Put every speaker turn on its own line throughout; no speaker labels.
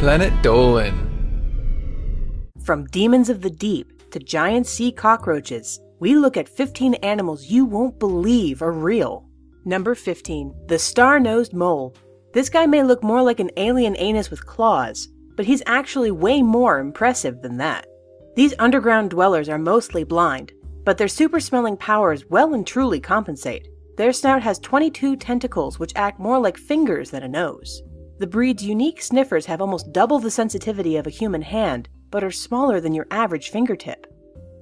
Planet Dolan.
From demons of the deep to giant sea cockroaches, we look at 15 animals you won't believe are real. Number 15. The Star-Nosed Mole. This guy may look more like an alien anus with claws, but he's actually way more impressive than that. These underground dwellers are mostly blind, but their super-smelling powers well and truly compensate. Their snout has 22 tentacles which act more like fingers than a nose. The breed's unique sniffers have almost double the sensitivity of a human hand, but are smaller than your average fingertip.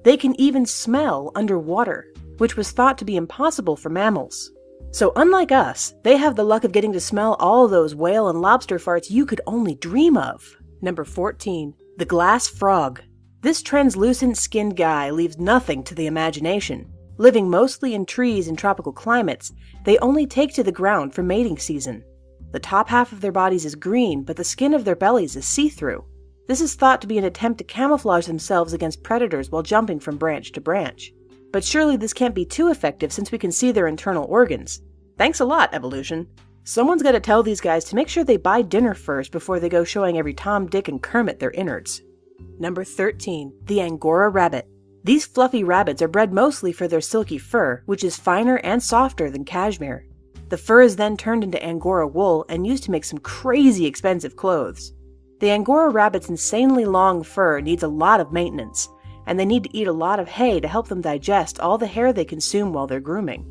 They can even smell underwater, which was thought to be impossible for mammals. So unlike us, they have the luck of getting to smell all those whale and lobster farts you could only dream of. Number 14. The Glass Frog. This translucent skinned guy leaves nothing to the imagination. Living mostly in trees in tropical climates, they only take to the ground for mating season. The top half of their bodies is green, but the skin of their bellies is see-through. This is thought to be an attempt to camouflage themselves against predators while jumping from branch to branch. But surely this can't be too effective since we can see their internal organs. Thanks a lot, evolution. Someone's got to tell these guys to make sure they buy dinner first before they go showing every Tom, Dick, and Kermit their innards. Number 13. The Angora Rabbit. These fluffy rabbits are bred mostly for their silky fur, which is finer and softer than cashmere. The fur is then turned into Angora wool and used to make some crazy expensive clothes. The Angora rabbit's insanely long fur needs a lot of maintenance, and they need to eat a lot of hay to help them digest all the hair they consume while they're grooming.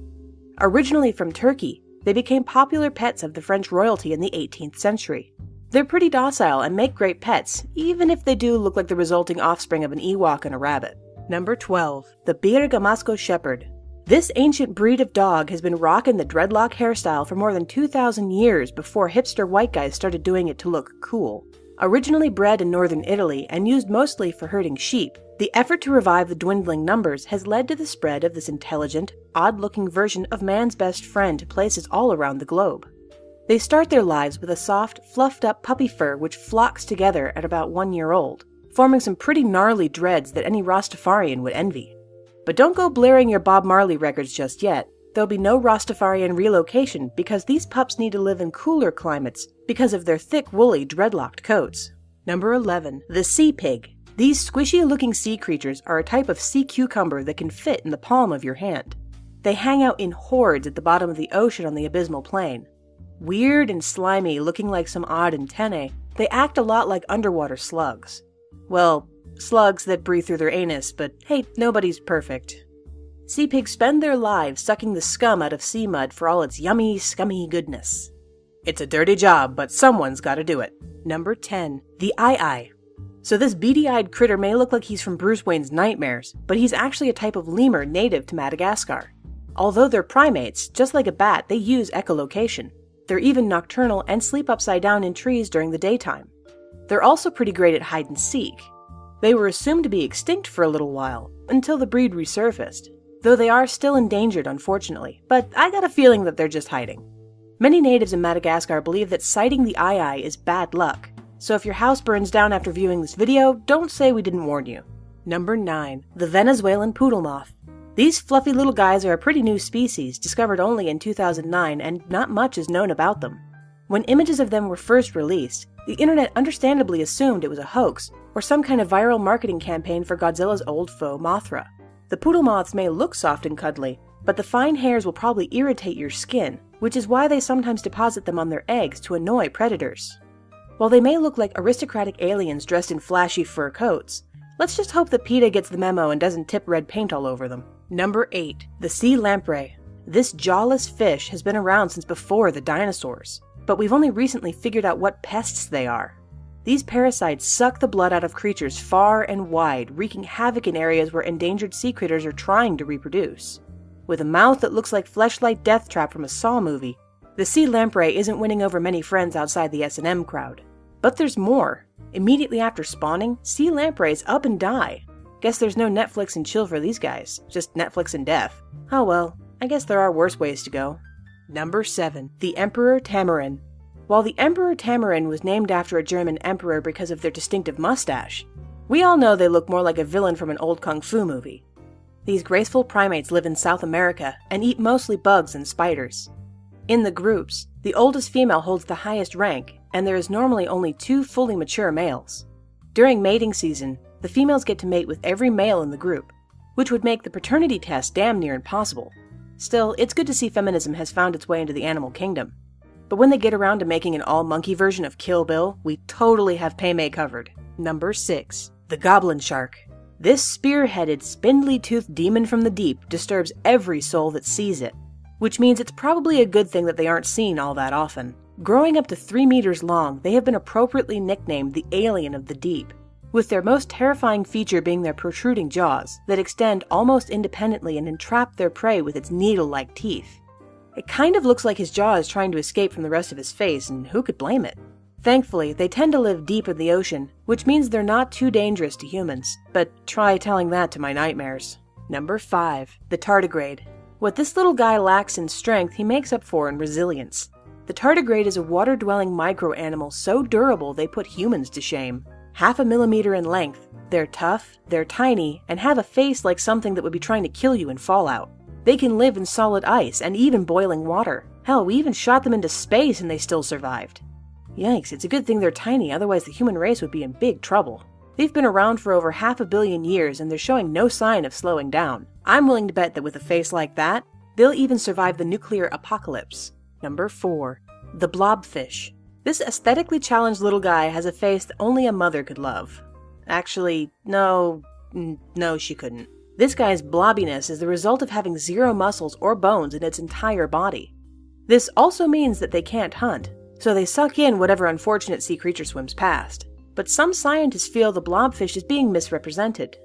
Originally from Turkey, they became popular pets of the French royalty in the 18th century. They're pretty docile and make great pets, even if they do look like the resulting offspring of an Ewok and a rabbit. Number 12. The Bergamasco Shepherd. This ancient breed of dog has been rocking the dreadlock hairstyle for more than 2,000 years before hipster white guys started doing it to look cool. Originally bred in northern Italy and used mostly for herding sheep, the effort to revive the dwindling numbers has led to the spread of this intelligent, odd-looking version of man's best friend to places all around the globe. They start their lives with a soft, fluffed-up puppy fur which flocks together at about 1 year old, forming some pretty gnarly dreads that any Rastafarian would envy. But don't go blaring your Bob Marley records just yet. There'll be no Rastafarian relocation because these pups need to live in cooler climates because of their thick, woolly, dreadlocked coats. Number 11. The Sea Pig. These squishy-looking sea creatures are a type of sea cucumber that can fit in the palm of your hand. They hang out in hordes at the bottom of the ocean on the abysmal plain. Weird and slimy, looking like some odd antennae, they act a lot like underwater slugs. Well, slugs that breathe through their anus, but hey, nobody's perfect. Sea pigs spend their lives sucking the scum out of sea mud for all its yummy, scummy goodness. It's a dirty job, but someone's gotta do it. Number 10. The Eye. So this beady-eyed critter may look like he's from Bruce Wayne's nightmares, but he's actually a type of lemur native to Madagascar. Although they're primates, just like a bat, they use echolocation. They're even nocturnal and sleep upside down in trees during the daytime. They're also pretty great at hide and seek. They were assumed to be extinct for a little while, until the breed resurfaced, though they are still endangered unfortunately, but I got a feeling that they're just hiding. Many natives in Madagascar believe that sighting the eye is bad luck, so if your house burns down after viewing this video, don't say we didn't warn you. Number 9. The Venezuelan Poodle Moth. These fluffy little guys are a pretty new species, discovered only in 2009, and not much is known about them. When images of them were first released, the internet understandably assumed it was a hoax, or some kind of viral marketing campaign for Godzilla's old foe Mothra. The poodle moths may look soft and cuddly, but the fine hairs will probably irritate your skin, which is why they sometimes deposit them on their eggs to annoy predators. While they may look like aristocratic aliens dressed in flashy fur coats, let's just hope that PETA gets the memo and doesn't tip red paint all over them. Number 8. The Sea Lamprey. This jawless fish has been around since before the dinosaurs, but we've only recently figured out what pests they are. These parasites suck the blood out of creatures far and wide, wreaking havoc in areas where endangered sea critters are trying to reproduce. With a mouth that looks like Fleshlight Death Trap from a Saw movie, the sea lamprey isn't winning over many friends outside the S&M crowd. But there's more. Immediately after spawning, sea lampreys up and die. Guess there's no Netflix and chill for these guys, just Netflix and death. Oh well, I guess there are worse ways to go. Number 7. The Emperor Tamarin. While the Emperor Tamarin was named after a German emperor because of their distinctive mustache, we all know they look more like a villain from an old kung fu movie. These graceful primates live in South America and eat mostly bugs and spiders. In the groups, The oldest female holds the highest rank, and there is normally only 2 fully mature males. During mating season, the females get to mate with every male in the group, which would make the paternity test damn near impossible. Still, it's good to see feminism has found its way into the animal kingdom. But when they get around to making an all-monkey version of Kill Bill, we totally have Pei-mei covered. Number 6. The Goblin Shark. This spear-headed, spindly-toothed demon from the deep disturbs every soul that sees it, which means it's probably a good thing that they aren't seen all that often. Growing up to 3 meters long, they have been appropriately nicknamed the Alien of the Deep, with their most terrifying feature being their protruding jaws that extend almost independently and entrap their prey with its needle-like teeth. It kind of looks like his jaw is trying to escape from the rest of his face, and who could blame it? Thankfully, they tend to live deep in the ocean, which means they're not too dangerous to humans, but try telling that to my nightmares. Number 5. The Tardigrade. What this little guy lacks in strength, he makes up for in resilience. The tardigrade is a water-dwelling micro-animal so durable they put humans to shame. 1/2 millimeter in length, they're tough, they're tiny, and have a face like something that would be trying to kill you in Fallout. They can live in solid ice and even boiling water. Hell, we even shot them into space and they still survived. Yikes, it's a good thing they're tiny, otherwise the human race would be in big trouble. They've been around for over 500 million years and they're showing no sign of slowing down. I'm willing to bet that with a face like that, they'll even survive the nuclear apocalypse. Number 4. The Blobfish. This aesthetically challenged little guy has a face that only a mother could love. Actually, no, she couldn't. This guy's blobbiness is the result of having 0 muscles or bones in its entire body. This also means that they can't hunt, so they suck in whatever unfortunate sea creature swims past. But some scientists feel the blobfish is being misrepresented.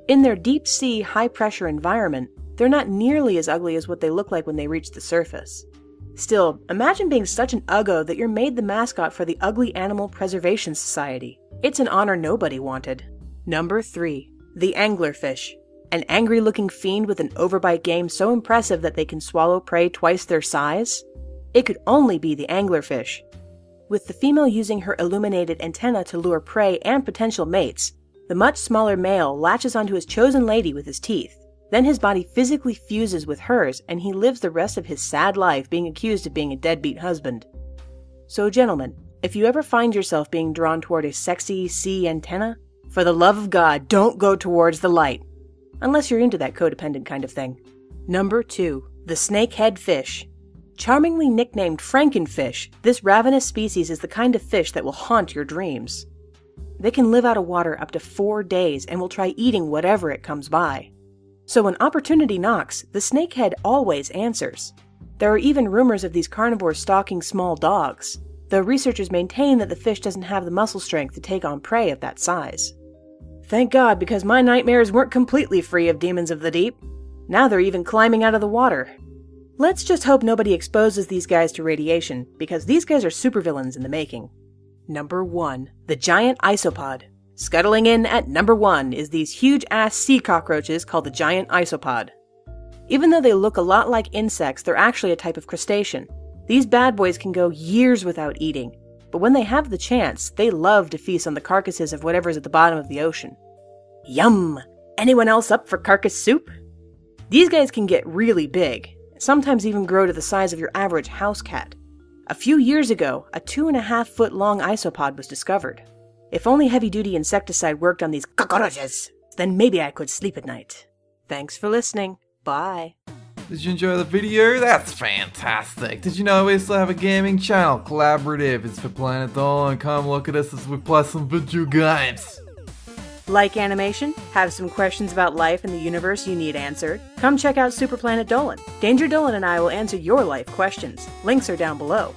In their deep-sea, high-pressure environment, they're not nearly as ugly as what they look like when they reach the surface. Still, imagine being such an uggo that you're made the mascot for the Ugly Animal Preservation Society. It's an honor nobody wanted. Number 3. The Anglerfish. An angry-looking fiend with an overbite game so impressive that they can swallow prey twice their size? It could only be the anglerfish. With the female using her illuminated antenna to lure prey and potential mates, the much smaller male latches onto his chosen lady with his teeth. Then his body physically fuses with hers, and he lives the rest of his sad life being accused of being a deadbeat husband. So gentlemen, if you ever find yourself being drawn toward a sexy sea antenna, for the love of God, don't go towards the light. Unless you're into that codependent kind of thing. Number 2. The Snakehead Fish. Charmingly nicknamed Frankenfish, this ravenous species is the kind of fish that will haunt your dreams. They can live out of water up to 4 days and will try eating whatever it comes by. So when opportunity knocks, the snakehead always answers. There are even rumors of these carnivores stalking small dogs, though researchers maintain that the fish doesn't have the muscle strength to take on prey of that size. Thank God, because my nightmares weren't completely free of demons of the deep. Now they're even climbing out of the water. Let's just hope nobody exposes these guys to radiation, because these guys are supervillains in the making. Number 1. The Giant Isopod. Scuttling in at number 1 is these huge-ass sea cockroaches called the giant isopod. Even though they look a lot like insects, they're actually a type of crustacean. These bad boys can go years without eating, but when they have the chance, they love to feast on the carcasses of whatever's at the bottom of the ocean. Yum! Anyone else up for carcass soup? These guys can get really big, sometimes even grow to the size of your average house cat. A few years ago, a 2.5-foot-long isopod was discovered. If only heavy-duty insecticide worked on these cockroaches, then maybe I could sleep at night. Thanks for listening. Bye.
Did you enjoy the video? That's fantastic. Did you know we still have a gaming channel, Collaborative? It's for Planet Dolan. Come look at us as we play some video games.
Like animation? Have some questions about life and the universe you need answered? Come check out Super Planet Dolan. Danger Dolan and I will answer your life questions. Links are down below.